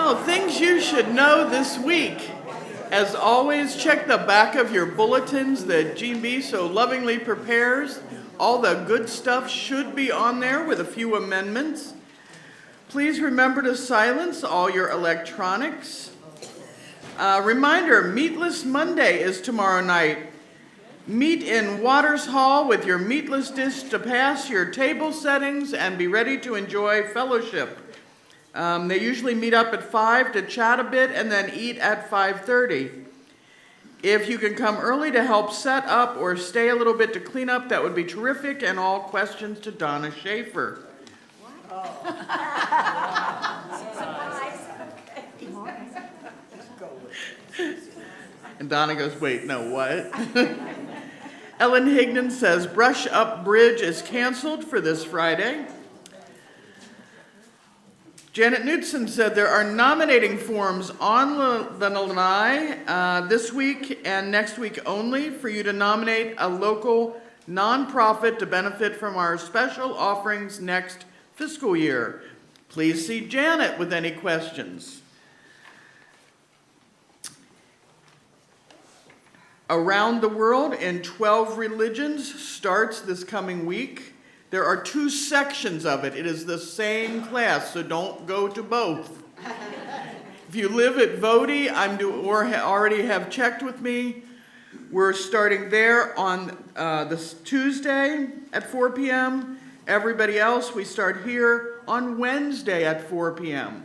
Oh, things you should know this week. As always, check the back of your bulletins that Jean B. so lovingly prepares. All the good stuff should be on there with a few amendments. Please remember to silence all your electronics. Reminder, Meatless Monday is tomorrow night. Meet in Waters Hall with your meatless dish to pass your table settings and be ready to enjoy fellowship. They usually meet up at 5 to chat a bit and then eat at 5:30. If you can come early to help set up or stay a little bit to clean up, that would be terrific, and all questions to Donna Schaefer. And Donna goes, wait, no, what? Ellen Higdon says Brush Up Bridge is canceled for this Friday. Janet Knudsen said there are nominating forms on the lanai this week and next week only for you to nominate a local nonprofit to benefit from our special offerings next fiscal year. Please see Janet with any questions. Around the World in 12 Religions starts this coming week. There are 2 sections of it. It is the same class, so don't go to both. If you live at Vodi, already have checked with me, we're starting there on this Tuesday at 4 p.m. Everybody else, we start here on Wednesday at 4 p.m.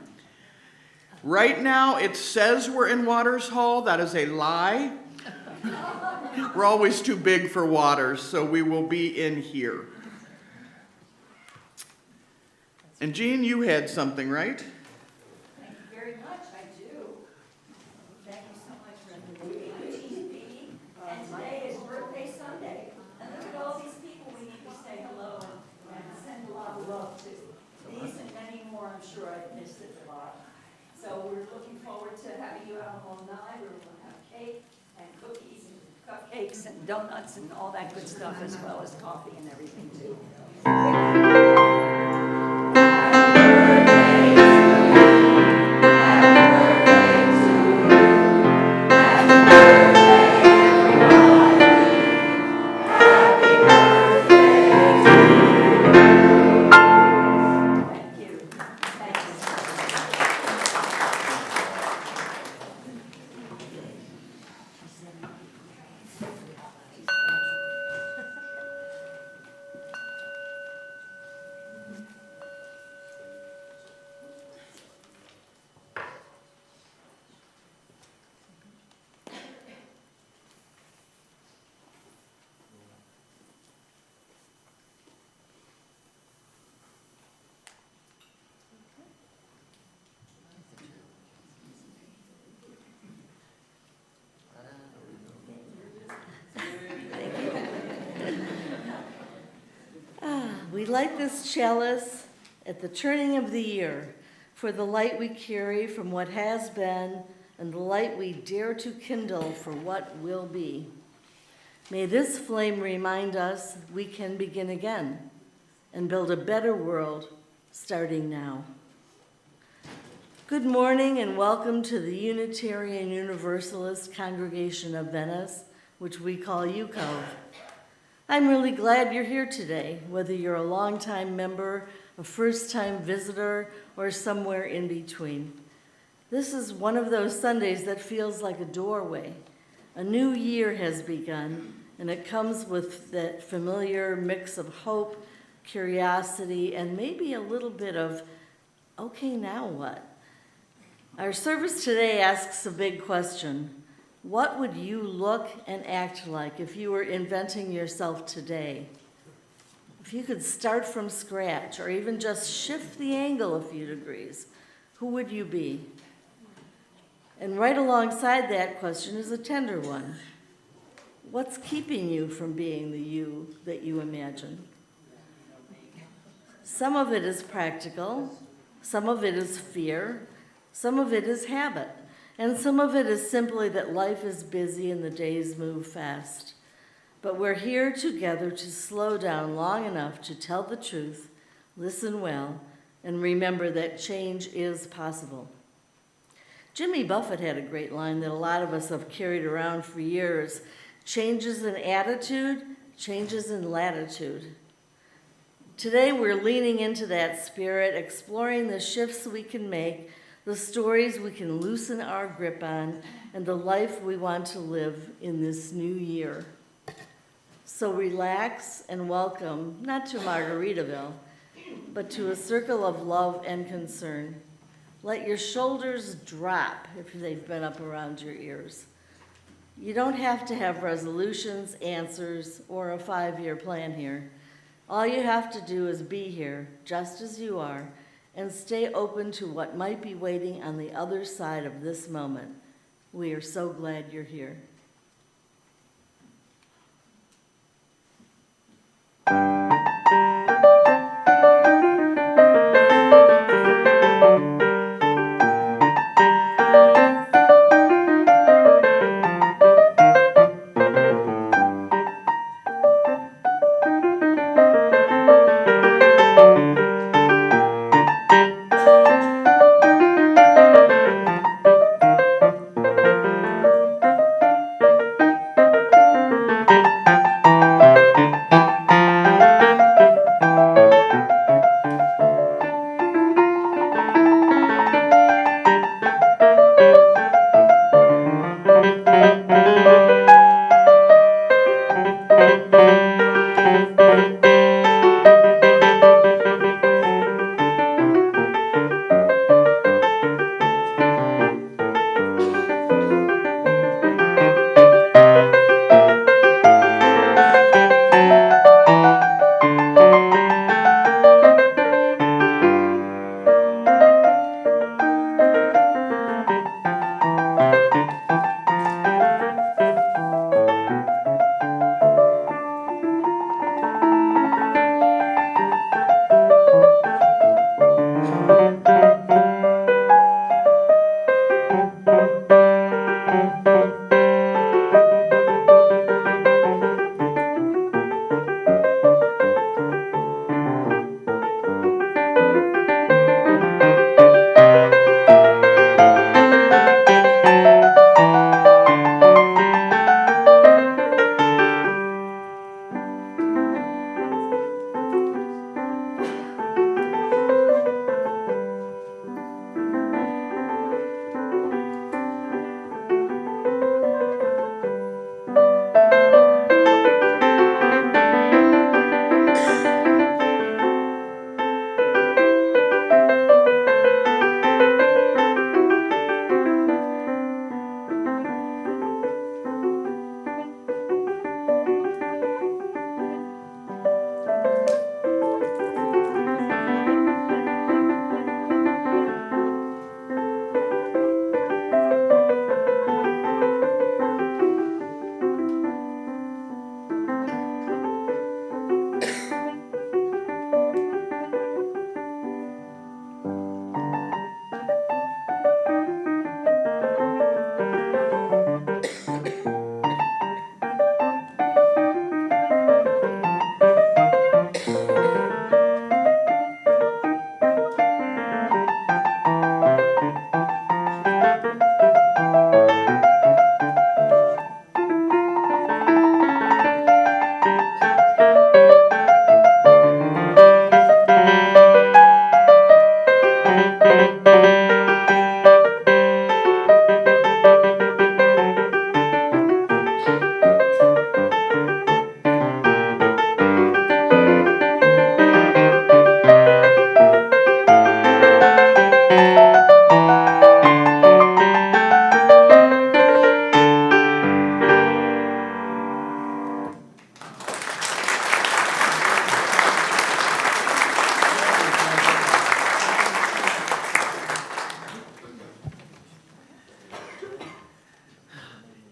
Right now, it says we're in Waters Hall. That is a lie. We're always too big for Waters, so we will be in here. And Jean, you had something, right? Thank you very much, I do. Thank you so much for inviting me. And today is birthday Sunday. And look at all these people we need to say hello and send a lot of love to. These and many more, I'm sure I've missed it a lot. So we're looking forward to having you out all night. We're going to have cake and cookies and cupcakes and donuts and all that good stuff, as well as coffee and everything too. We light this chalice at the turning of the year for the light we carry from what has been and the light we dare to kindle for what will be. May this flame remind us we can begin again and build a better world starting now. Good morning and welcome to the Unitarian Universalist Congregation of Venice, which we call UCOV. I'm really glad you're here today, whether you're a longtime member, a first-time visitor, or somewhere in between. This is one of those Sundays that feels like a doorway. A new year has begun, and it comes with that familiar mix of hope, curiosity, and maybe a little bit of, okay, now what? Our service today asks a big question. What would you look and act like if you were inventing yourself today? If you could start from scratch or even just shift the angle a few degrees, who would you be? And right alongside that question is a tender one. What's keeping you from being the you that you imagine? Some of it is practical, some of it is fear, some of it is habit. And some of it is simply that life is busy and the days move fast. But we're here together to slow down long enough to tell the truth, listen well, and remember that change is possible. Jimmy Buffett had a great line that a lot of us have carried around for years. Changes in attitude, changes in latitude. Today we're leaning into that spirit, exploring the shifts we can make, the stories we can loosen our grip on, and the life we want to live in this new year. So relax and welcome, not to Margaritaville, but to a circle of love and concern. Let your shoulders drop if they've been up around your ears. You don't have to have resolutions, answers, or a 5-year plan here. All you have to do is be here, just as you are, and stay open to what might be waiting on the other side of this moment. We are so glad you're here.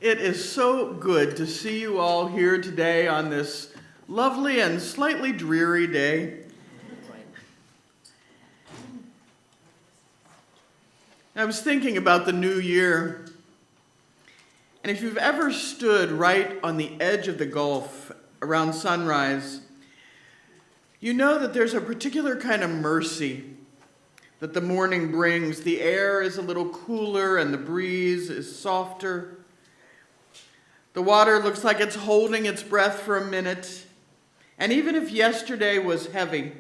It is so good to see you all here today on this lovely and slightly dreary day. I was thinking about the new year, and if you've ever stood right on the edge of the Gulf around sunrise, you know that there's a particular kind of mercy that the morning brings. The air is a little cooler and the breeze is softer. The water looks like it's holding its breath for a minute. And even if yesterday was heavy,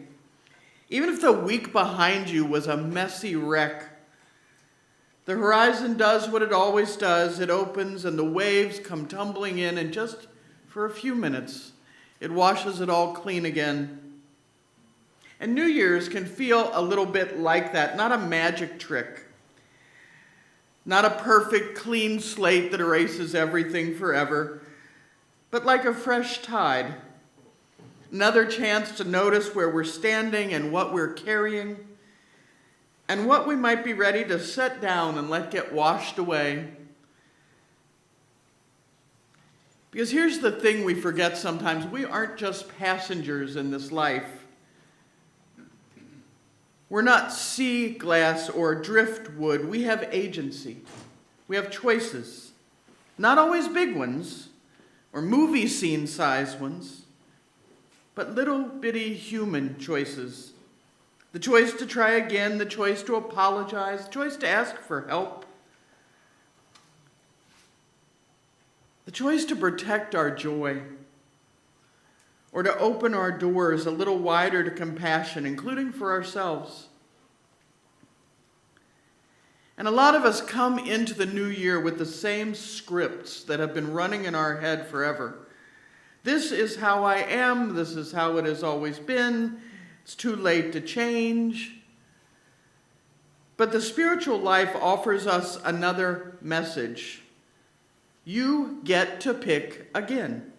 even if the week behind you was a messy wreck, the horizon does what it always does. It opens and the waves come tumbling in, and just for a few minutes, it washes it all clean again. And New Year's can feel a little bit like that, not a magic trick, not a perfect clean slate that erases everything forever, but like a fresh tide. Another chance to notice where we're standing and what we're carrying, and what we might be ready to set down and let get washed away. Because here's the thing we forget sometimes: we aren't just passengers in this life. We're not sea glass or driftwood. We have agency. We have choices. Not always big ones or movie scene size ones, but little bitty human choices. The choice to try again, the choice to apologize, the choice to ask for help, the choice to protect our joy, or to open our doors a little wider to compassion, including for ourselves. And a lot of us come into the new year with the same scripts that have been running in our head forever. This is how I am, this is how it has always been, it's too late to change. But the spiritual life offers us another message. You get to pick again.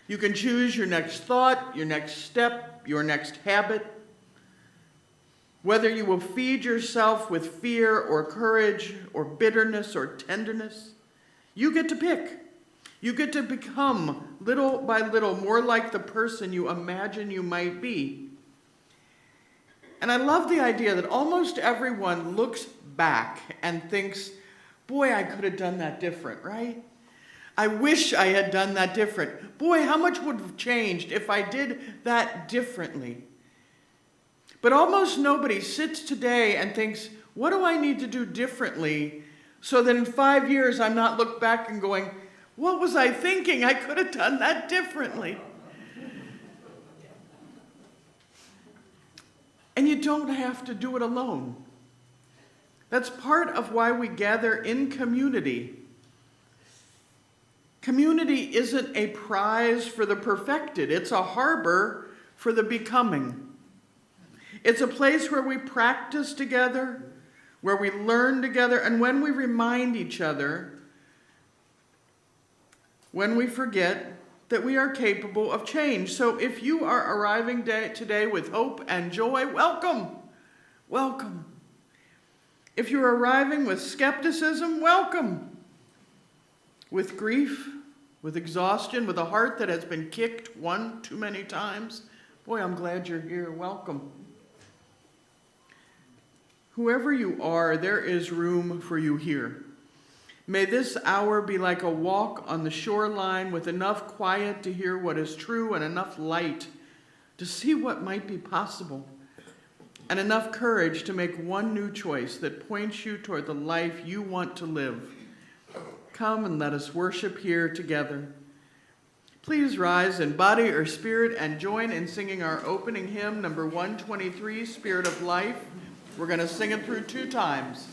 You can choose your next thought, your next step, your next habit. Whether you will feed yourself with fear or courage or bitterness or tenderness, you get to pick. You get to become, little by little, more like the person you imagine you might be. And I love the idea that almost everyone looks back and thinks, boy, I could have done that different, right? I wish I had done that different. Boy, how much would have changed if I did that differently? But almost nobody sits today and thinks, what do I need to do differently so that in 5 years I'm not look back and going, what was I thinking? I could have done that differently. And you don't have to do it alone. That's part of why we gather in community. Community isn't a prize for the perfected. It's a harbor for the becoming. It's a place where we practice together, where we learn together, and when we remind each other, when we forget that we are capable of change. So if you are arriving today with hope and joy, welcome, welcome. If you're arriving with skepticism, welcome. With grief, with exhaustion, with a heart that has been kicked one too many times, boy, I'm glad you're here, welcome. Whoever you are, there is room for you here. May this hour be like a walk on the shoreline with enough quiet to hear what is true and enough light to see what might be possible, and enough courage to make one new choice that points you toward the life you want to live. Come and let us worship here together. Please rise in body or spirit and join in singing our opening hymn, number 123, Spirit of Life. We're going to sing it through 2 times.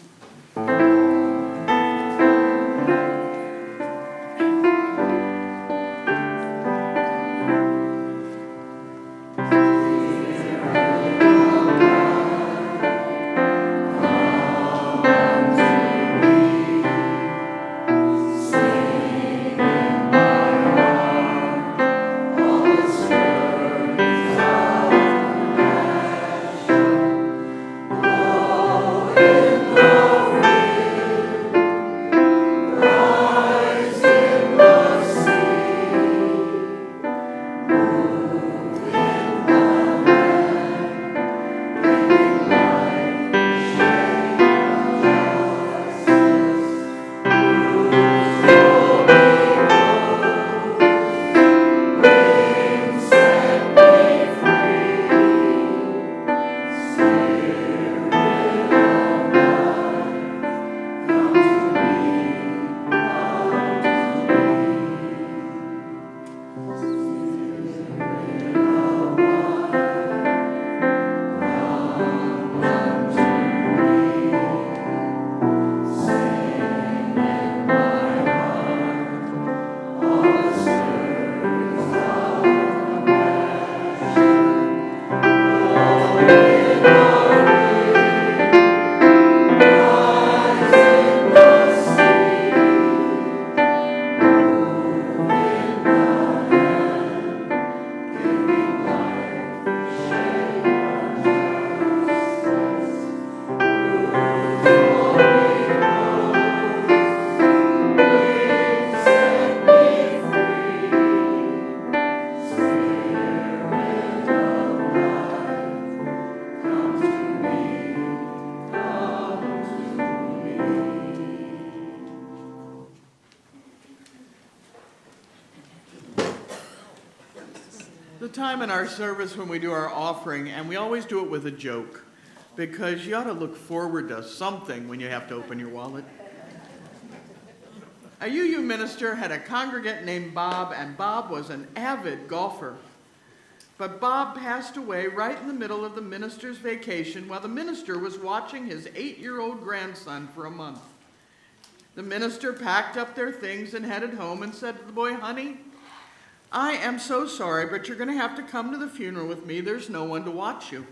Oh, in glory. The time in our service when we do our offering, and we always do it with a joke, because you ought to look forward to something when you have to open your wallet. A UU minister had a congregant named Bob, and Bob was an avid golfer. But Bob passed away right in the middle of the minister's vacation while the minister was watching his 8-year-old grandson for a month. The minister packed up their things and headed home and said to the boy, "Honey, I am so sorry, but you're going to have to come to the funeral with me. There's no one to watch you."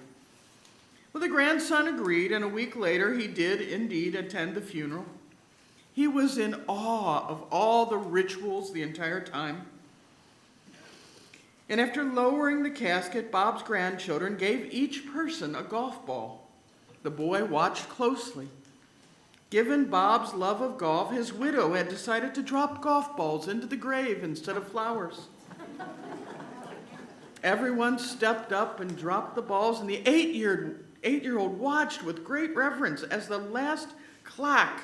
Well, the grandson agreed, and a week later he did indeed attend the funeral. He was in awe of all the rituals the entire time. And after lowering the casket, Bob's grandchildren gave each person a golf ball. The boy watched closely. Given Bob's love of golf, his widow had decided to drop golf balls into the grave instead of flowers. Everyone stepped up and dropped the balls, and the 8-year-old watched with great reverence as the last clack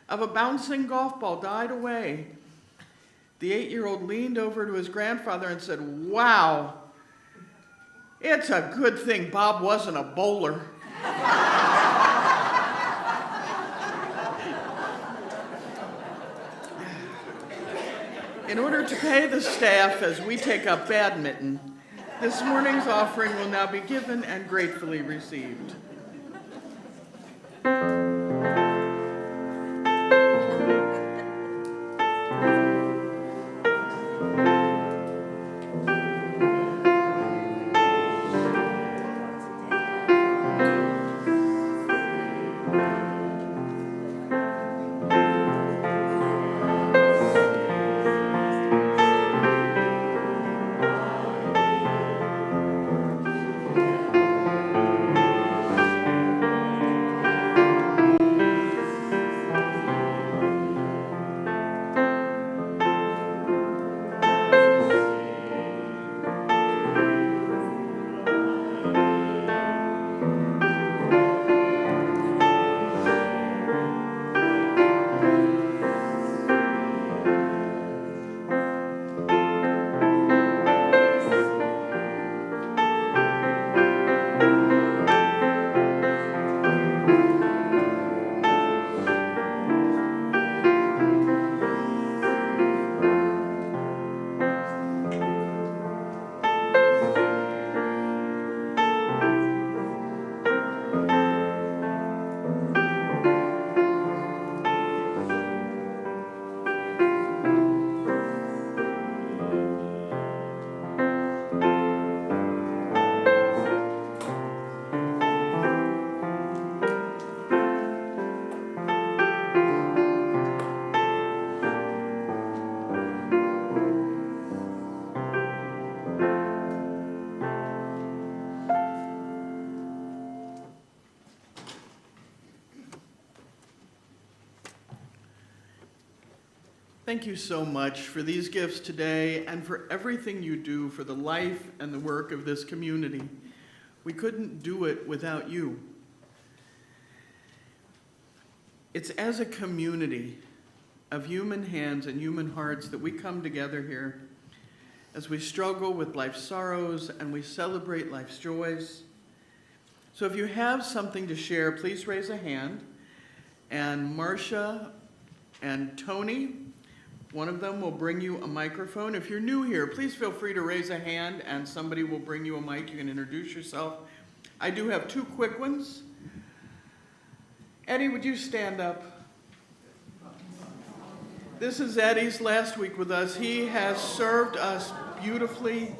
of a bouncing golf ball died away. The 8-year-old leaned over to his grandfather and said, "Wow, it's a good thing Bob wasn't a bowler." In order to pay the staff as we take up badminton, this morning's offering will now be given and gratefully received. Thank you so much for these gifts today and for everything you do for the life and the work of this community. We couldn't do it without you. It's as a community of human hands and human hearts that we come together here as we struggle with life's sorrows and we celebrate life's joys. So if you have something to share, please raise a hand. And Marcia and Tony, one of them will bring you a microphone. If you're new here, please feel free to raise a hand and somebody will bring you a mic. You can introduce yourself. I do have two quick ones. Eddie, would you stand up? This is Eddie's last week with us. He has served us beautifully.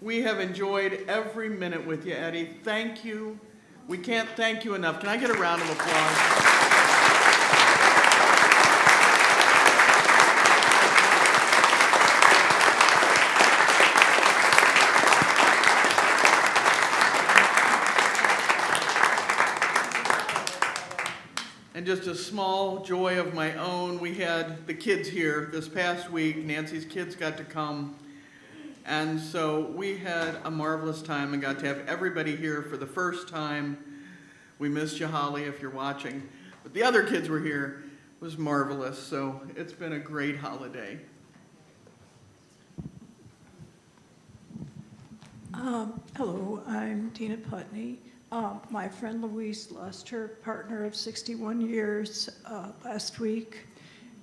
We have enjoyed every minute with you, Eddie. Thank you. We can't thank you enough. Can I get a round of applause? And just a small joy of my own, we had the kids here this past week. Nancy's kids got to come. And so we had a marvelous time and got to have everybody here for the first time. We missed you, Holly, if you're watching. But the other kids were here. It was marvelous. So it's been a great holiday. Hello, I'm Tina Putney. My friend Louise lost her partner of 61 years last week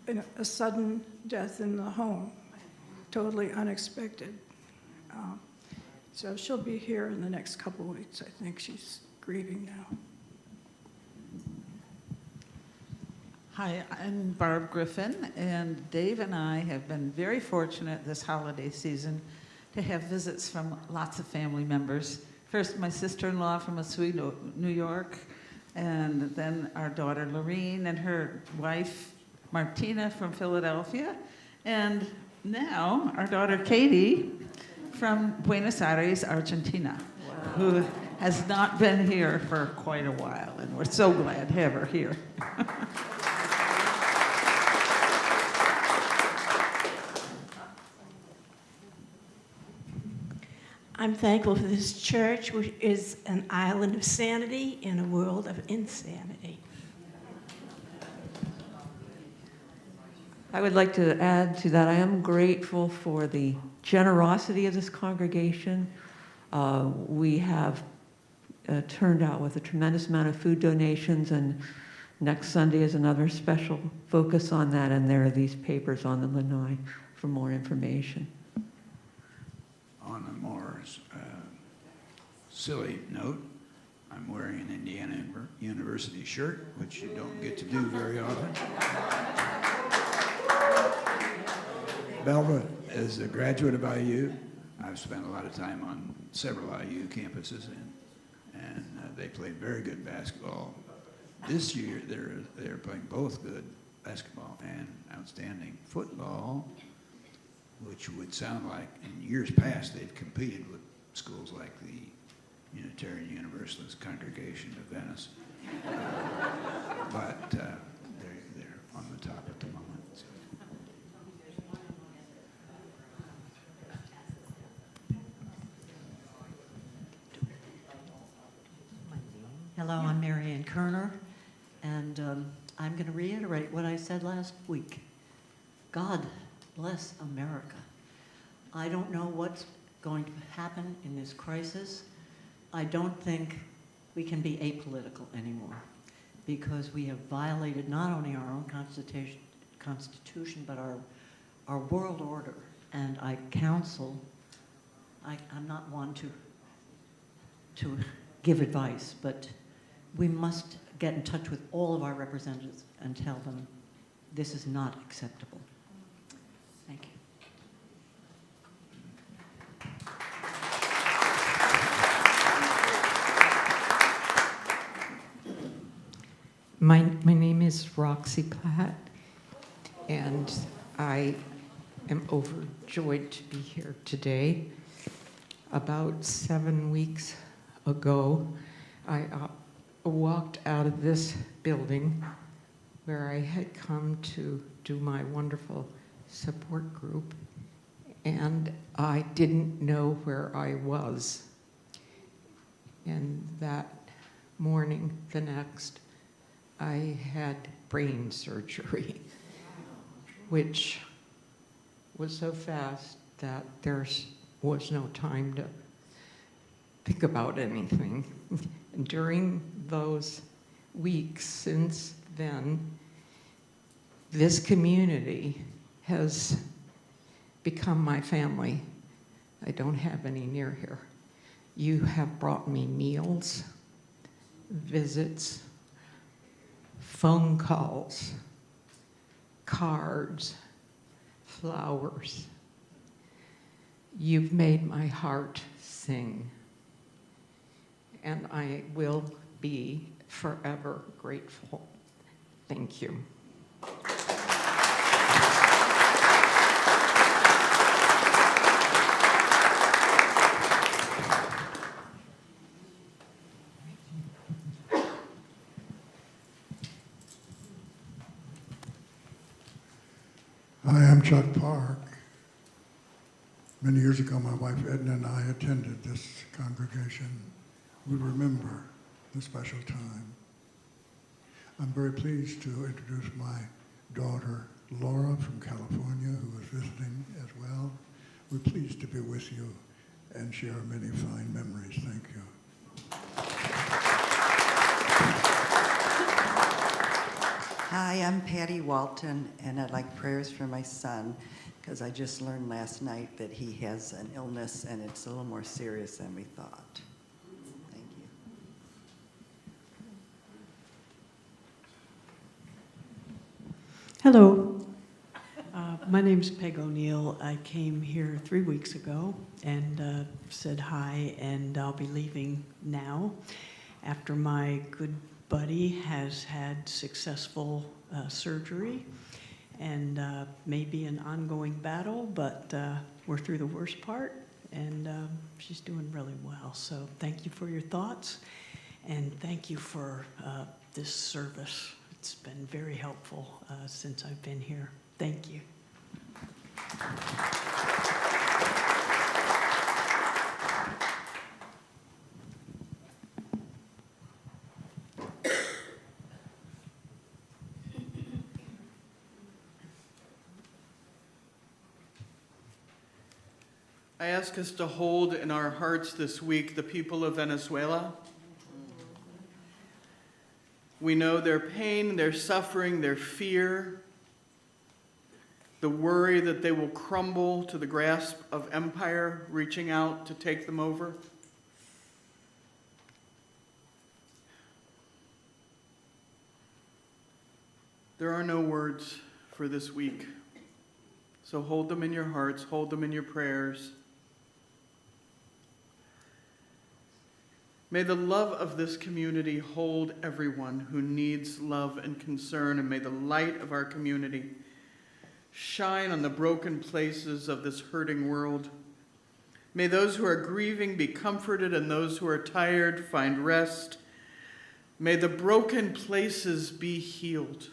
in a sudden death in the home, totally unexpected. So she'll be here in the next couple of weeks. I think she's grieving now. Hi, I'm Barb Griffin, and Dave and I have been very fortunate this holiday season to have visits from lots of family members. First, my sister-in-law from Oswego, New York, and then our daughter Lorene and her wife Martina from Philadelphia, and now our daughter Katie from Buenos Aires, Argentina, who has not been here for quite a while, and we're so glad to have her here. I'm thankful for this church, which is an island of sanity in a world of insanity. I would like to add to that, I am grateful for the generosity of this congregation. We have turned out with a tremendous amount of food donations, and next Sunday is another special focus on that, and there are these papers on the lanai for more information. On a more silly note, I'm wearing an Indiana University shirt, which you don't get to do very often. Belva, as a graduate of IU, I've spent a lot of time on several IU campuses, and they played very good basketball. This year, they're playing both good basketball and outstanding football, which would sound like in years past they've competed with schools like the Unitarian Universalist congregation of Venice. But they're on the top at the moment. So. Hello, I'm Marianne Kerner, and I'm going to reiterate what I said last week. God bless America. I don't know what's going to happen in this crisis. I don't think we can be apolitical anymore, because we have violated not only our own constitution but our world order. And I counsel, I'm not one to give advice, but we must get in touch with all of our representatives and tell them this is not acceptable. Thank you. My name is Roxy Platt, and I am overjoyed to be here today. About 7 weeks ago, I walked out of this building where I had come to do my wonderful support group, and I didn't know where I was. And that morning, the next, I had brain surgery, which was so fast that there was no time to think about anything. And during those weeks since then, this community has become my family. I don't have any near here. You have brought me meals, visits, phone calls, cards, flowers. You've made my heart sing, and I will be forever grateful. Thank you. Hi, I'm Chuck Park. Many years ago, my wife Edna and I attended this congregation. We remember the special time. I'm very pleased to introduce my daughter, Laura, from California, who is visiting as well. We're pleased to be with you and share many fine memories. Thank you. Hi, I'm Patty Walton, and I'd like prayers for my son, because I just learned last night that he has an illness, and it's a little more serious than we thought. Thank you. Hello. My name's Peg O'Neill. I came here 3 weeks ago and said hi, and I'll be leaving now after my good buddy has had successful surgery, and maybe an ongoing battle, but we're through the worst part, and she's doing really well. So thank you for your thoughts, and thank you for this service. It's been very helpful since I've been here. Thank you. I ask us to hold in our hearts this week the people of Venezuela. We know their pain, their suffering, their fear, the worry that they will crumble to the grasp of empire reaching out to take them over. There are no words for this week, so hold them in your hearts, hold them in your prayers. May the love of this community hold everyone who needs love and concern, and may the light of our community shine on the broken places of this hurting world. May those who are grieving be comforted, and those who are tired find rest. May the broken places be healed.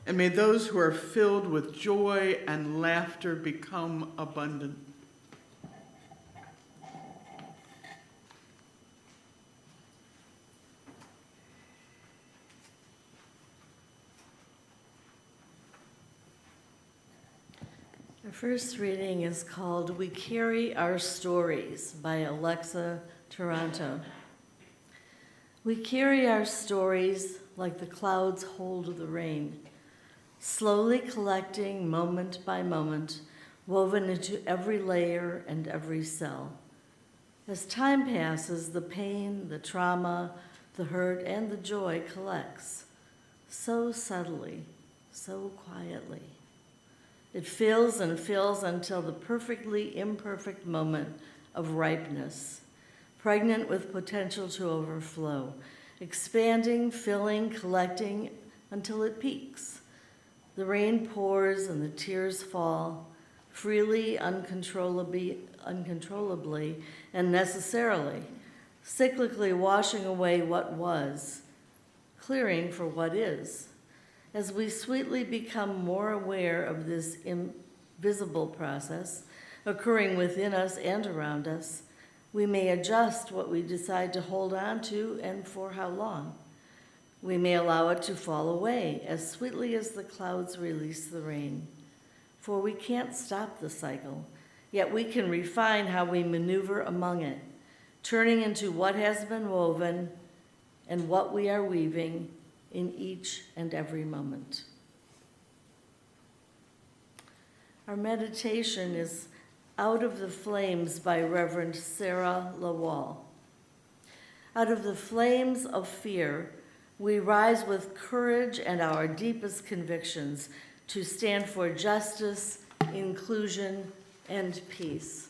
And may those who are filled with joy and laughter become abundant. Our first reading is called We Carry Our Stories by Alexa Taranto. We carry our stories like the clouds hold the rain, slowly collecting moment by moment, woven into every layer and every cell. As time passes, the pain, the trauma, the hurt, and the joy collects, so subtly, so quietly. It fills and fills until the perfectly imperfect moment of ripeness, pregnant with potential to overflow, expanding, filling, collecting until it peaks. The rain pours and the tears fall, freely, uncontrollably, and necessarily, cyclically washing away what was, clearing for what is. As we sweetly become more aware of this invisible process occurring within us and around us, we may adjust what we decide to hold on to and for how long. We may allow it to fall away as sweetly as the clouds release the rain. For we can't stop the cycle, yet we can refine how we maneuver among it, turning into what has been woven and what we are weaving in each and every moment. Our meditation is Out of the Flames by Reverend Sarah Lawal. Out of the flames of fear, we rise with courage and our deepest convictions to stand for justice, inclusion, and peace.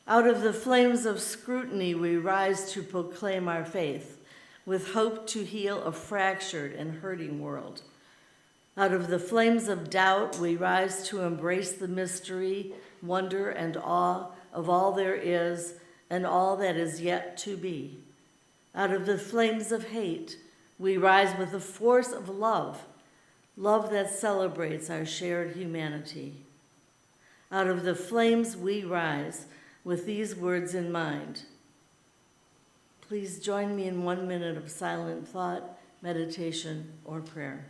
Out of the flames of scrutiny, we rise to proclaim our faith, with hope to heal a fractured and hurting world. Out of the flames of doubt, we rise to embrace the mystery, wonder, and awe of all there is and all that is yet to be. Out of the flames of hate, we rise with the force of love, love that celebrates our shared humanity. Out of the flames we rise with these words in mind. Please join me in 1 minute of silent thought, meditation, or prayer.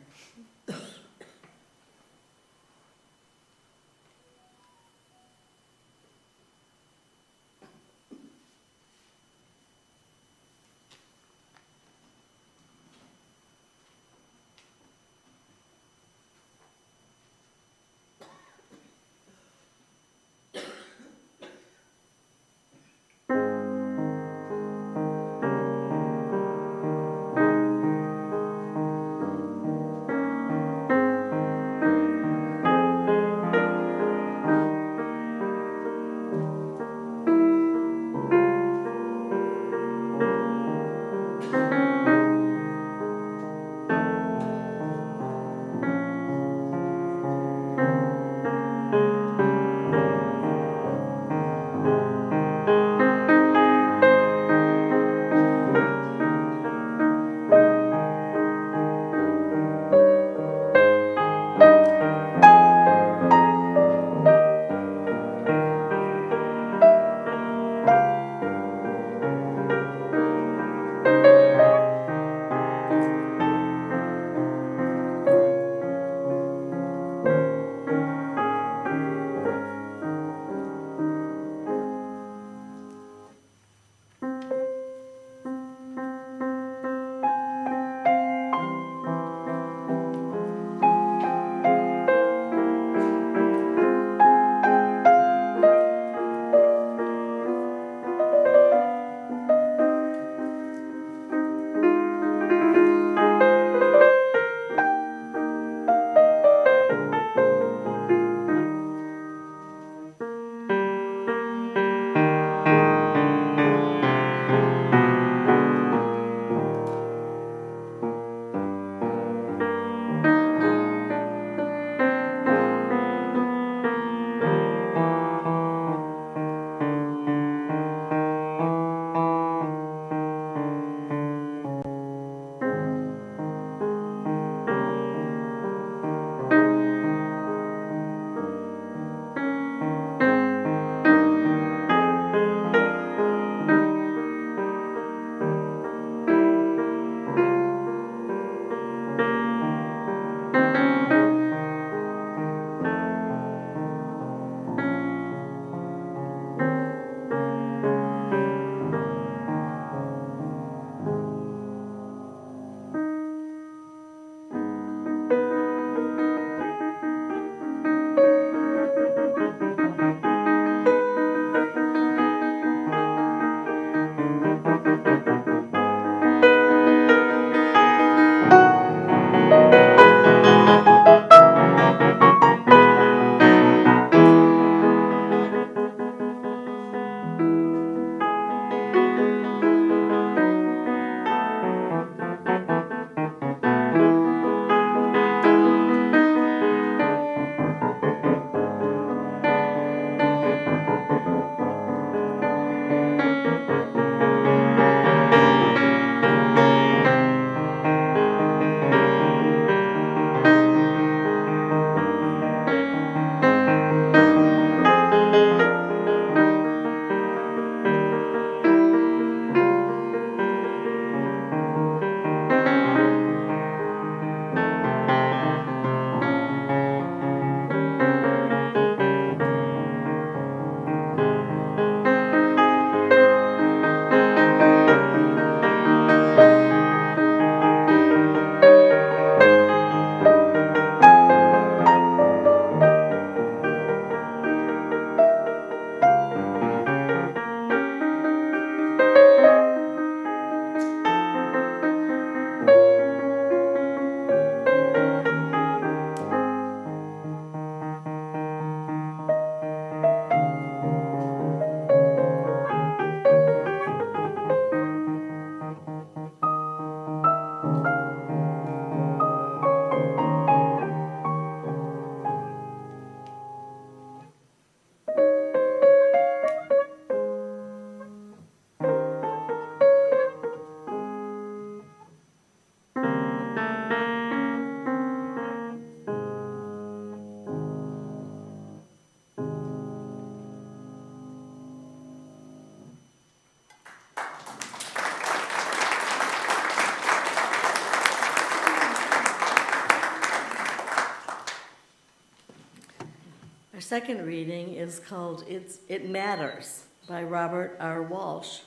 second reading is called It Matters by Robert R. Walsh.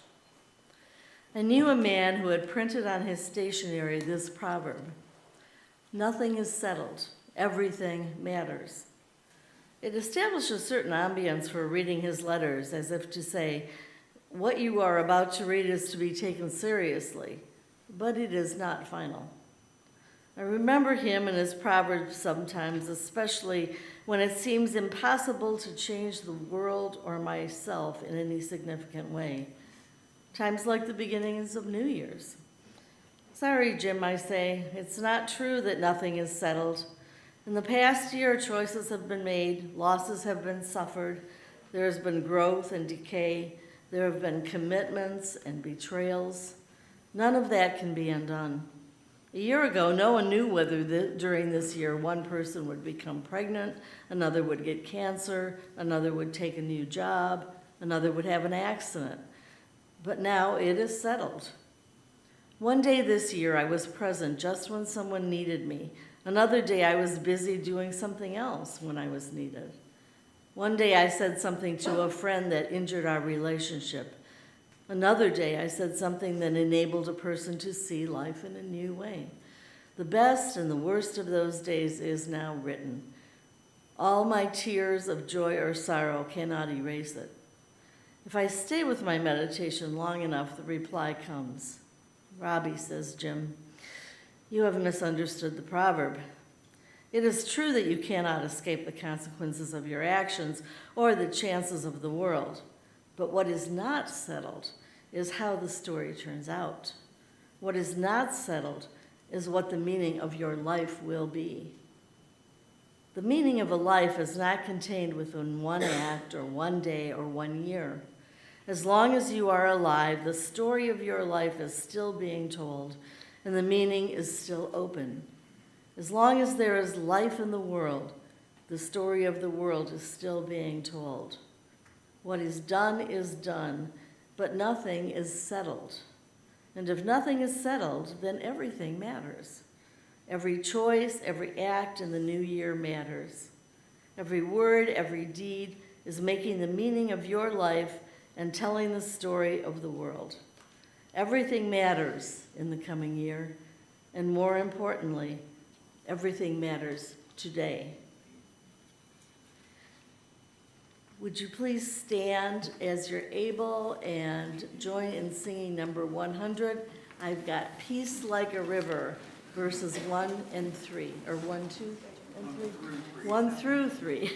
I knew a man who had printed on his stationery this proverb: "Nothing is settled, everything matters." It established a certain ambience for reading his letters, as if to say, what you are about to read is to be taken seriously, but it is not final. I remember him and his proverbs sometimes, especially when it seems impossible to change the world or myself in any significant way. Times like the beginnings of New Year's. Sorry, Jim, I say, it's not true that nothing is settled. In the past year, choices have been made, losses have been suffered, there has been growth and decay, there have been commitments and betrayals. None of that can be undone. A year ago, no one knew whether during this year one person would become pregnant, another would get cancer, another would take a new job, another would have an accident. But now it is settled. One day this year, I was present just when someone needed me. Another day, I was busy doing something else when I was needed. One day, I said something to a friend that injured our relationship. Another day, I said something that enabled a person to see life in a new way. The best and the worst of those days is now written. All my tears of joy or sorrow cannot erase it. If I stay with my meditation long enough, the reply comes. "Robbie," says Jim, "you have misunderstood the proverb. It is true that you cannot escape the consequences of your actions or the chances of the world. But what is not settled is how the story turns out. What is not settled is what the meaning of your life will be. The meaning of a life is not contained within one act or one day or 1 year. As long as you are alive, the story of your life is still being told, and the meaning is still open. As long as there is life in the world, the story of the world is still being told. What is done, but nothing is settled. And if nothing is settled, then everything matters. Every choice, every act in the new year matters. Every word, every deed is making the meaning of your life and telling the story of the world. Everything matters in the coming year, and more importantly, everything matters today. Would you please stand as you're able and join in singing number 100? I've got Peace Like a River, verses 1 and 3, or 1, 2, and 3? 1 through 3.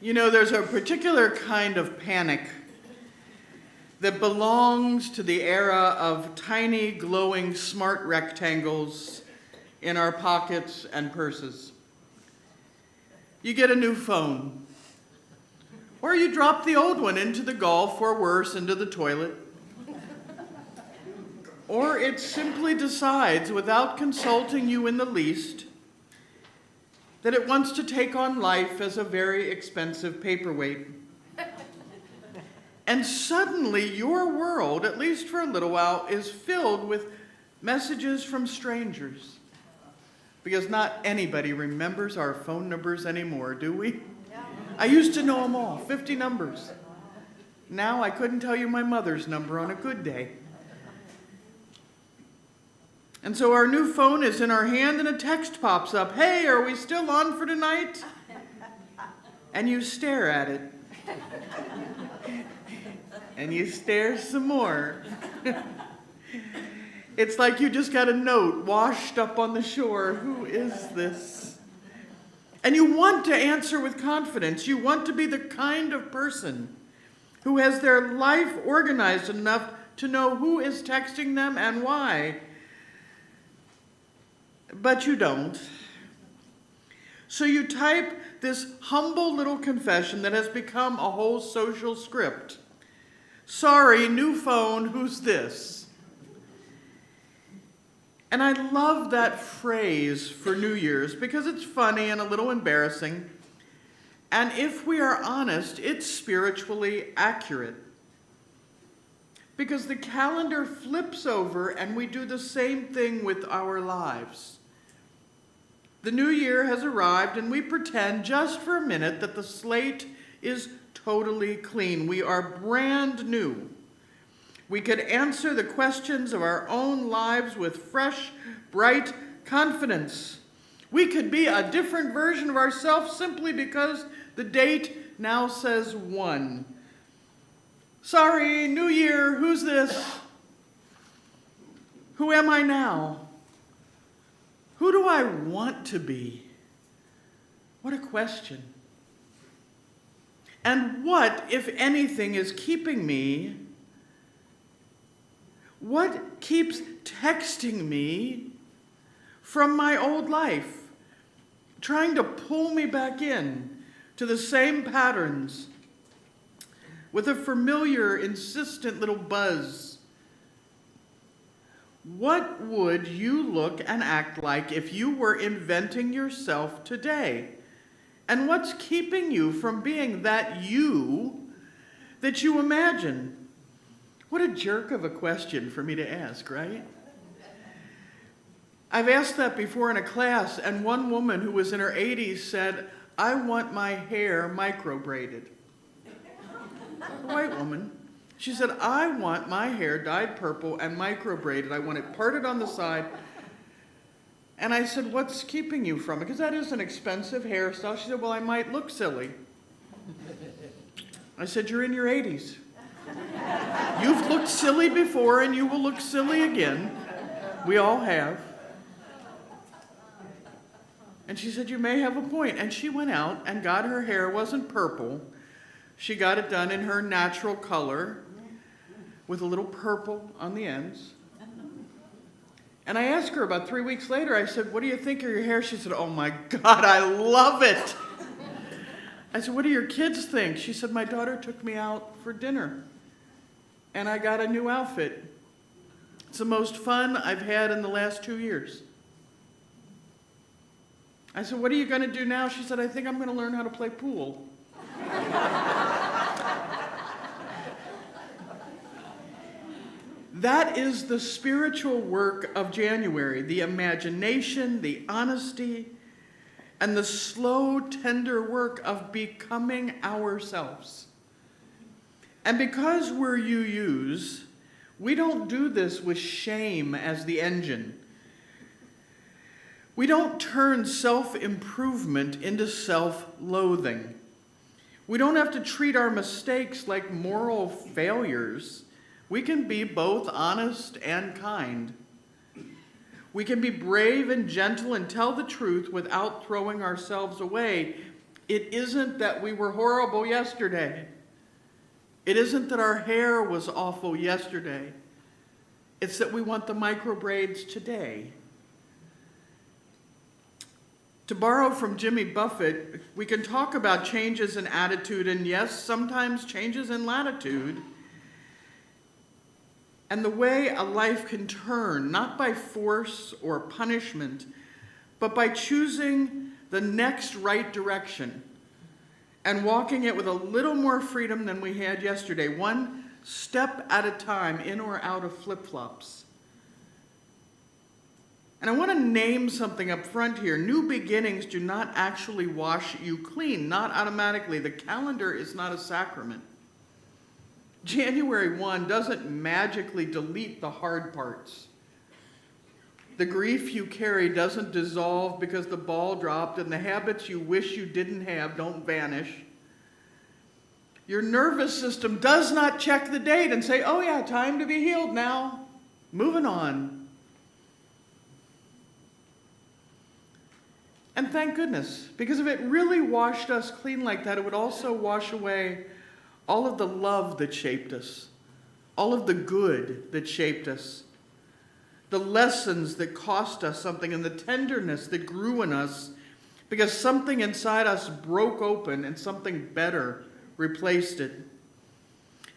You know, there's a particular kind of panic that belongs to the era of tiny, glowing, smart rectangles in our pockets and purses. You get a new phone. Or you drop the old one into the Gulf, or worse, into the toilet. Or it simply decides, without consulting you in the least, that it wants to take on life as a very expensive paperweight. And suddenly your world, at least for a little while, is filled with messages from strangers. Because not anybody remembers our phone numbers anymore, do we? I used to know them all, 50 numbers. Now I couldn't tell you my mother's number on a good day. And so our new phone is in our hand and a text pops up. Hey, are we still on for tonight? And you stare at it. And you stare some more. It's like you just got a note washed up on the shore. Who is this? And you want to answer with confidence. You want to be the kind of person who has their life organized enough to know who is texting them and why. But you don't. So you type this humble little confession that has become a whole social script. Sorry, new phone, who's this? And I love that phrase for New Year's because it's funny and a little embarrassing. And if we are honest, it's spiritually accurate. Because the calendar flips over and we do the same thing with our lives. The new year has arrived and we pretend just for a minute that the slate is totally clean. We are brand new. We could answer the questions of our own lives with fresh, bright confidence. We could be a different version of ourselves simply because the date now says 1. Sorry, new year, who's this? Who am I now? Who do I want to be? What a question. And what, if anything, is keeping me? What keeps texting me from my old life, trying to pull me back in to the same patterns with a familiar, insistent little buzz? What would you look and act like if you were inventing yourself today? And what's keeping you from being that you that you imagine? What a jerk of a question for me to ask, right? I've asked that before in a class, and one woman who was in her 80s said, I want my hair micro-braided. A white woman. She said, I want my hair dyed purple and micro-braided. I want it parted on the side. And I said, what's keeping you from it? Because that is an expensive hairstyle. She said, well, I might look silly. I said, you're in your 80s. You've looked silly before and you will look silly again. We all have. And she said, you may have a point. And she went out and got her hair, wasn't purple. She got it done in her natural color with a little purple on the ends. And I asked her about 3 weeks later, I said, what do you think of your hair? She said, oh my God, I love it. I said, what do your kids think? She said, my daughter took me out for dinner and I got a new outfit. It's the most fun I've had in the last 2 years. I said, what are you going to do now? She said, I think I'm going to learn how to play pool. That is the spiritual work of January, the imagination, the honesty, and the slow, tender work of becoming ourselves. And because we're UUs, we don't do this with shame as the engine. We don't turn self-improvement into self-loathing. We don't have to treat our mistakes like moral failures. We can be both honest and kind. We can be brave and gentle and tell the truth without throwing ourselves away. It isn't that we were horrible yesterday. It isn't that our hair was awful yesterday. It's that we want the micro braids today. To borrow from Jimmy Buffett, we can talk about changes in attitude, and yes, sometimes changes in latitude, and the way a life can turn, not by force or punishment, but by choosing the next right direction and walking it with a little more freedom than we had yesterday, one step at a time, in or out of flip-flops. And I want to name something up front here. New beginnings do not actually wash you clean, not automatically. The calendar is not a sacrament. January 1 doesn't magically delete the hard parts. The grief you carry doesn't dissolve because the ball dropped, and the habits you wish you didn't have don't vanish. Your nervous system does not check the date and say, oh yeah, time to be healed now. Moving on. And thank goodness, because if it really washed us clean like that, it would also wash away all of the love that shaped us, all of the good that shaped us, the lessons that cost us something, and the tenderness that grew in us because something inside us broke open and something better replaced it.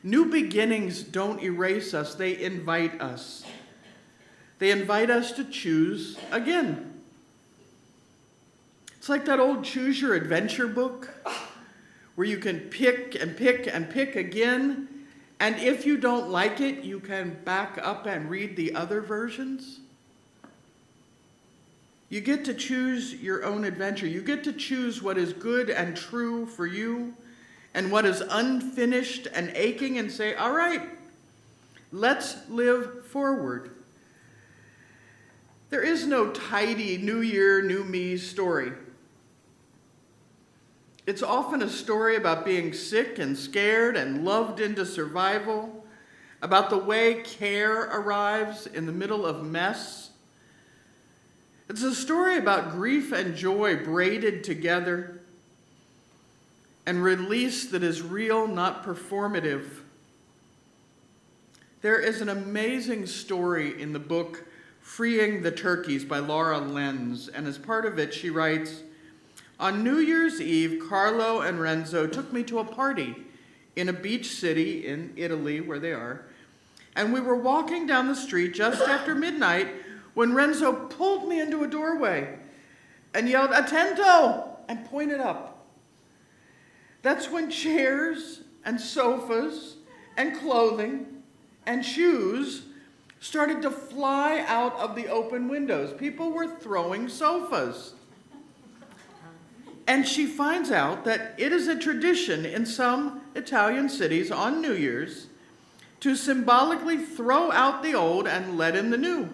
New beginnings don't erase us, they invite us. They invite us to choose again. It's like that old Choose Your Adventure book where you can pick and pick and pick again, and if you don't like it, you can back up and read the other versions. You get to choose your own adventure. You get to choose what is good and true for you and what is unfinished and aching, and say, all right, let's live forward. There is no tidy New Year, New Me story. It's often a story about being sick and scared and loved into survival, about the way care arrives in the middle of mess. It's a story about grief and joy braided together and release that is real, not performative. There is an amazing story in the book Freeing the Turkeys by Laura Lenz, and as part of it she writes, on New Year's Eve, Carlo and Renzo took me to a party in a beach city in Italy, where they are, and we were walking down the street just after midnight when Renzo pulled me into a doorway and yelled, "Attento!" and pointed up. That's when chairs and sofas and clothing and shoes started to fly out of the open windows. People were throwing sofas. And she finds out that it is a tradition in some Italian cities on New Year's to symbolically throw out the old and let in the new.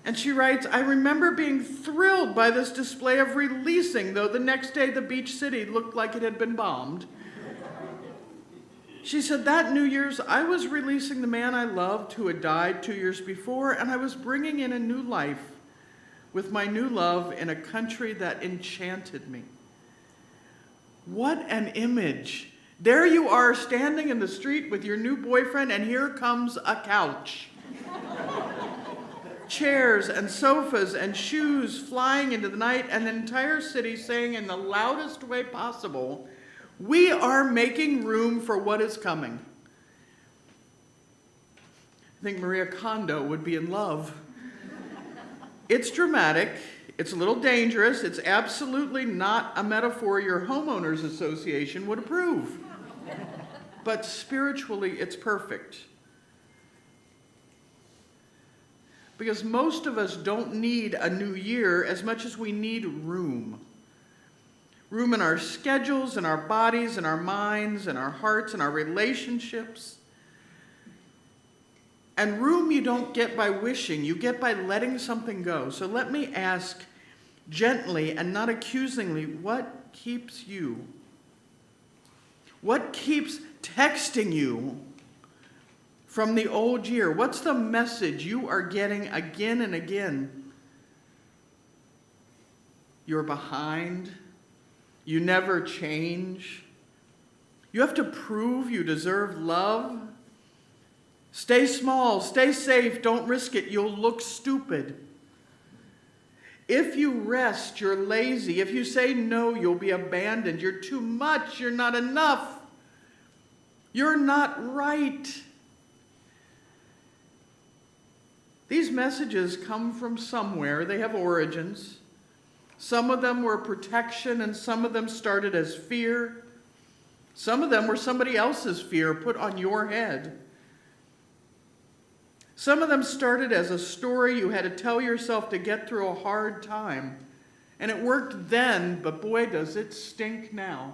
And she writes, I remember being thrilled by this display of releasing, though the next day the beach city looked like it had been bombed. She said, that New Year's, I was releasing the man I loved who had died 2 years before, and I was bringing in a new life with my new love in a country that enchanted me. What an image. There you are standing in the street with your new boyfriend, and here comes a couch. Chairs and sofas and shoes flying into the night, and the entire city saying in the loudest way possible, we are making room for what is coming. I think Maria Kondo would be in love. It's dramatic, it's a little dangerous, it's absolutely not a metaphor your homeowners association would approve. But spiritually, it's perfect. Because most of us don't need a new year as much as we need room. Room in our schedules, in our bodies, in our minds, in our hearts, in our relationships. And room you don't get by wishing, you get by letting something go. So let me ask gently and not accusingly, what keeps you? What keeps texting you from the old year? What's the message you are getting again and again? You're behind. You never change. You have to prove you deserve love. Stay small, stay safe, don't risk it, you'll look stupid. If you rest, you're lazy. If you say no, you'll be abandoned. You're too much. You're not enough. You're not right. These messages come from somewhere. They have origins. Some of them were protection, and some of them started as fear. Some of them were somebody else's fear put on your head. Some of them started as a story you had to tell yourself to get through a hard time. And it worked then, but boy, does it stink now.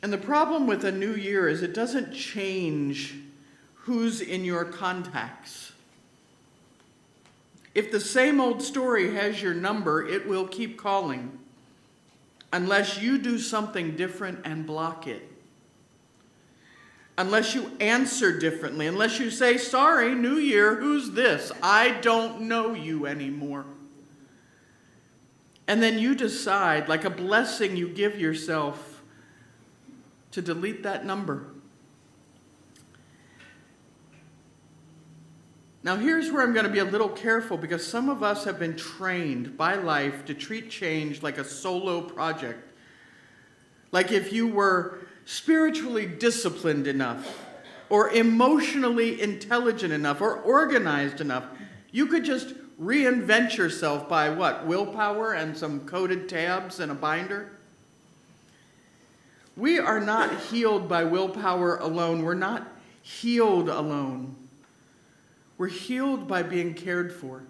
And the problem with a new year is it doesn't change who's in your contacts. If the same old story has your number, it will keep calling, unless you do something different and block it. Unless you answer differently, unless you say, sorry, New Year, who's this? I don't know you anymore. And then you decide, like a blessing you give yourself, to delete that number. Now here's where I'm going to be a little careful, because some of us have been trained by life to treat change like a solo project. Like if you were spiritually disciplined enough, or emotionally intelligent enough, or organized enough, you could just reinvent yourself by what? Willpower and some coded tabs and a binder? We are not healed by willpower alone. We're not healed alone. We're healed by being cared for.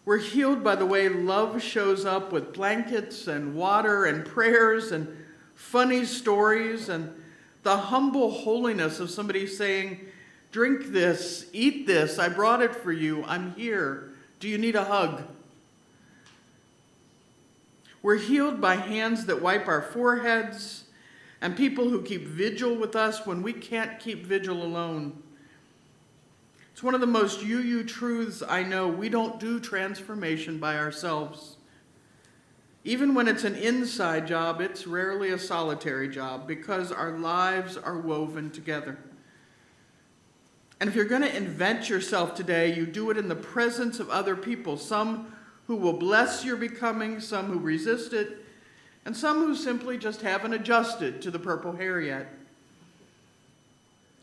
We're healed by the way love shows up with blankets and water and prayers and funny stories and the humble holiness of somebody saying, drink this, eat this, I brought it for you, I'm here. Do you need a hug? We're healed by hands that wipe our foreheads and people who keep vigil with us when we can't keep vigil alone. It's one of the most you truths I know. We don't do transformation by ourselves. Even when it's an inside job, it's rarely a solitary job because our lives are woven together. And if you're going to invent yourself today, you do it in the presence of other people, some who will bless your becoming, some who resist it, and some who simply just haven't adjusted to the purple hair yet.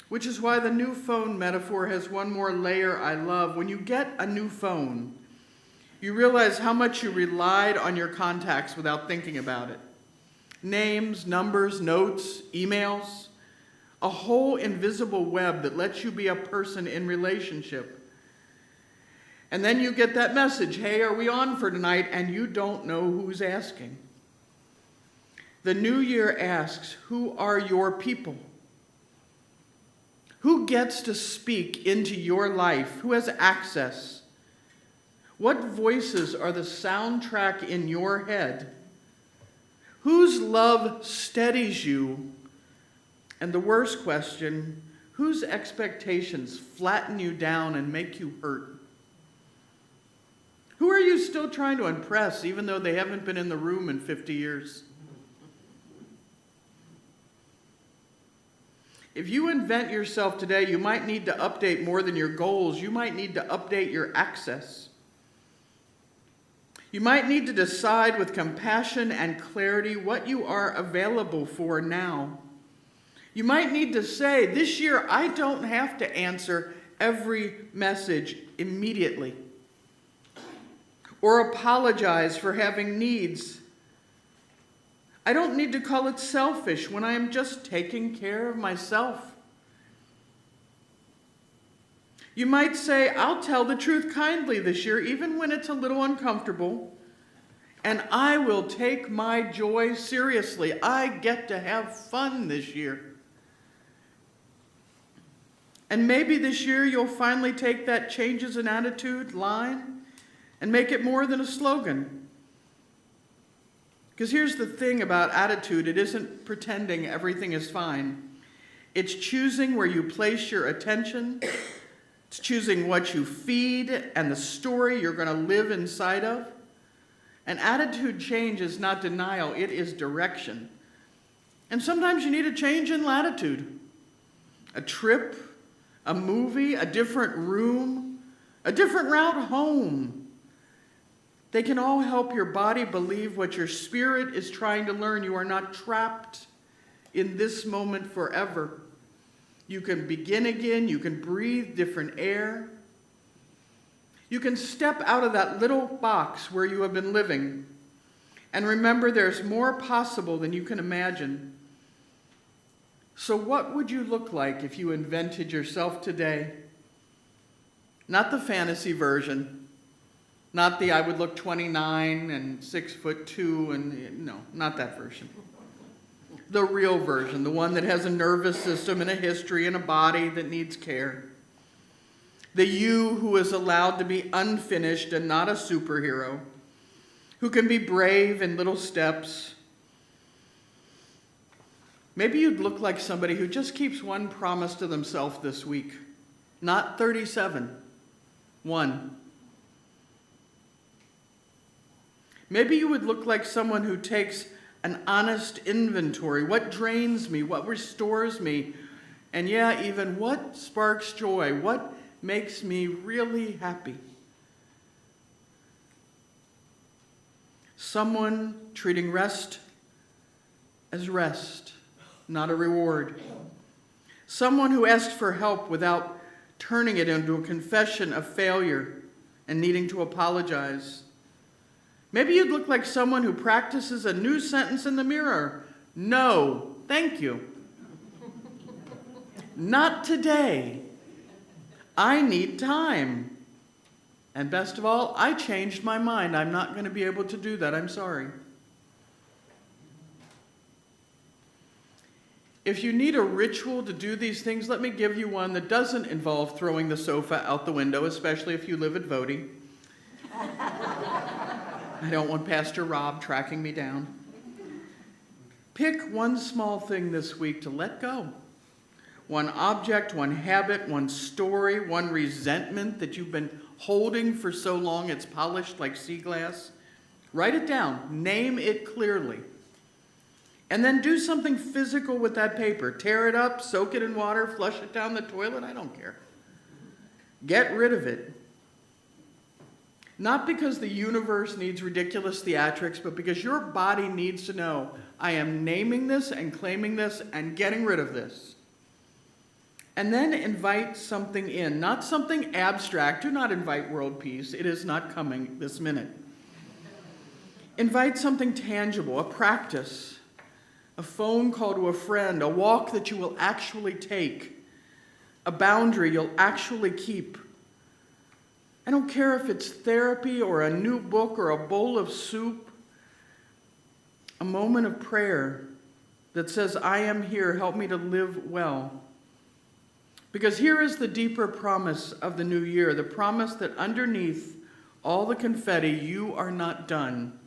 Which is why the new phone metaphor has one more layer I love. When you get a new phone, you realize how much you relied on your contacts without thinking about it. Names, numbers, notes, emails, a whole invisible web that lets you be a person in relationship. And then you get that message, hey, are we on for tonight? And you don't know who's asking. The new year asks, who are your people? Who gets to speak into your life? Who has access? What voices are the soundtrack in your head? Whose love steadies you? And the worst question, whose expectations flatten you down and make you hurt? Who are you still trying to impress, even though they haven't been in the room in 50 years? If you invent yourself today, you might need to update more than your goals. You might need to update your access. You might need to decide with compassion and clarity what you are available for now. You might need to say, this year I don't have to answer every message immediately, or apologize for having needs. I don't need to call it selfish when I am just taking care of myself. You might say, I'll tell the truth kindly this year, even when it's a little uncomfortable, and I will take my joy seriously. I get to have fun this year. And maybe this year you'll finally take that changes in attitude line and make it more than a slogan. Because here's the thing about attitude, it isn't pretending everything is fine. It's choosing where you place your attention. It's choosing what you feed and the story you're going to live inside of. And attitude change is not denial, it is direction. And sometimes you need a change in latitude. A trip, a movie, a different room, a different route home. They can all help your body believe what your spirit is trying to learn. You are not trapped in this moment forever. You can begin again. You can breathe different air. You can step out of that little box where you have been living and remember there's more possible than you can imagine. So what would you look like if you invented yourself today? Not the fantasy version, not the I would look 29 and 6'2" and no, not that version. The real version, the one that has a nervous system and a history and a body that needs care. The you who is allowed to be unfinished and not a superhero, who can be brave in little steps. Maybe you'd look like somebody who just keeps one promise to themselves this week. Not 37, one. Maybe you would look like someone who takes an honest inventory. What drains me? What restores me? And yeah, even what sparks joy? What makes me really happy? Someone treating rest as rest, not a reward. Someone who asks for help without turning it into a confession of failure and needing to apologize. Maybe you'd look like someone who practices a new sentence in the mirror. No, thank you. Not today. I need time. And best of all, I changed my mind. I'm not going to be able to do that. I'm sorry. If you need a ritual to do these things, let me give you one that doesn't involve throwing the sofa out the window, especially if you live at Vody. I don't want Pastor Rob tracking me down. Pick one small thing this week to let go. One object, one habit, one story, one resentment that you've been holding for so long it's polished like sea glass. Write it down. Name it clearly. And then do something physical with that paper. Tear it up, soak it in water, flush it down the toilet. I don't care. Get rid of it. Not because the universe needs ridiculous theatrics, but because your body needs to know, I am naming this and claiming this and getting rid of this. And then invite something in, not something abstract. Do not invite world peace. It is not coming this minute. Invite something tangible, a practice, a phone call to a friend, a walk that you will actually take, a boundary you'll actually keep. I don't care if it's therapy or a new book or a bowl of soup, a moment of prayer that says, I am here, help me to live well. Because here is the deeper promise of the new year, the promise that underneath all the confetti, you are not done,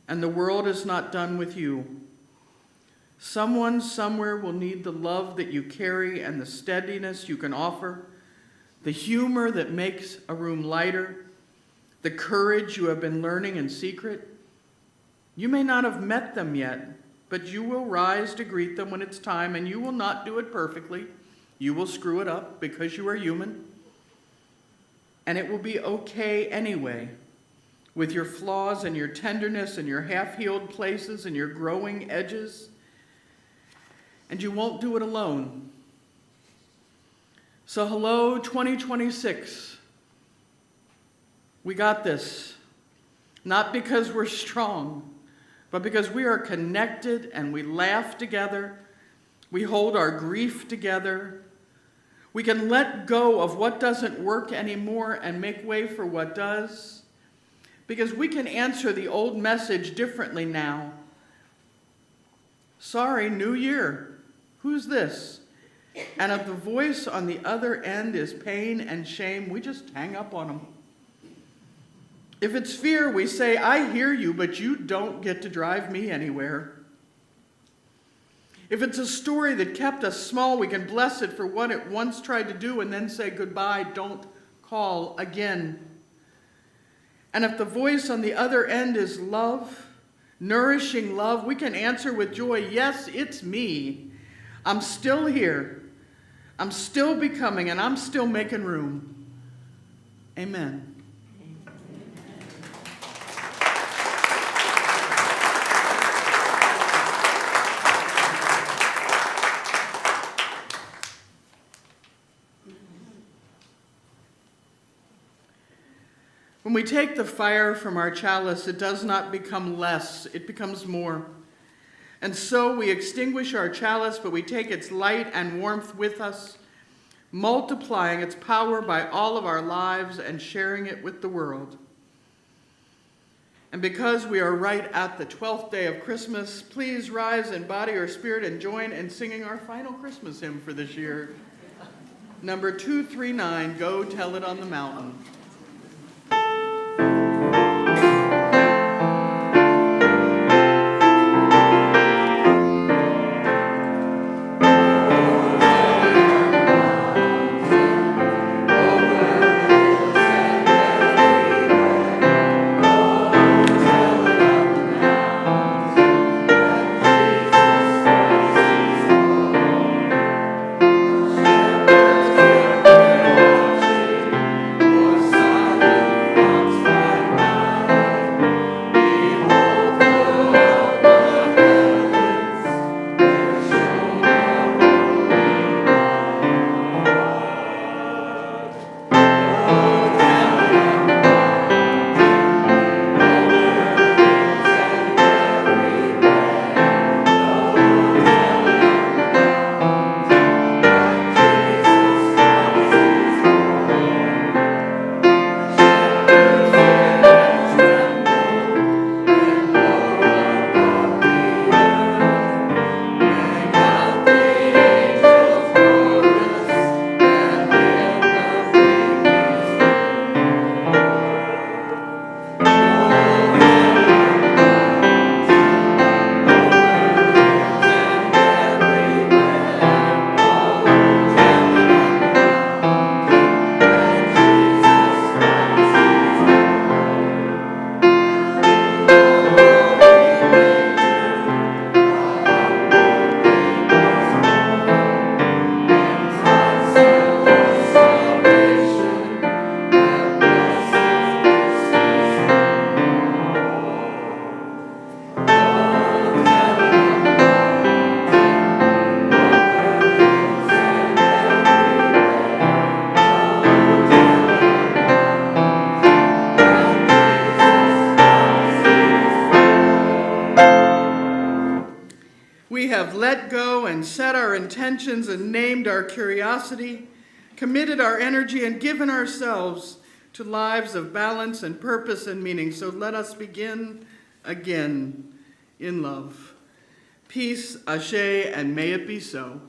and the world is not done with you. Someone somewhere will need the love that you carry and the steadiness you can offer, the humor that makes a room lighter, the courage you have been learning in secret. You may not have met them yet, but you will rise to greet them when it's time, and you will not do it perfectly. You will screw it up because you are human. And it will be okay anyway, with your flaws and your tenderness and your half-healed places and your growing edges. And you won't do it alone. So hello, 2026. We got this. Not because we're strong, but because we are connected and we laugh together. We hold our grief together. We can let go of what doesn't work anymore and make way for what does. Because we can answer the old message differently now. Sorry, new year. Who's this? And if the voice on the other end is pain and shame, we just hang up on them. If it's fear, we say, I hear you, but you don't get to drive me anywhere. If it's a story that kept us small, we can bless it for what it once tried to do and then say goodbye, don't call again. And if the voice on the other end is love, nourishing love, we can answer with joy, yes, it's me. I'm still here. I'm still becoming, and I'm still making room. Amen. When we take the fire from our chalice, it does not become less, it becomes more. And so we extinguish our chalice, but we take its light and warmth with us, multiplying its power by all of our lives and sharing it with the world. And because we are right at the 12th day of Christmas, please rise in body or spirit and join in singing our final Christmas hymn for this year. Number 239, Go Tell It on the Mountain. We have let go and set our intentions and named our curiosity, committed our energy and given ourselves to lives of balance and purpose and meaning. So let us begin again in love. Peace, ashe, and may it be so.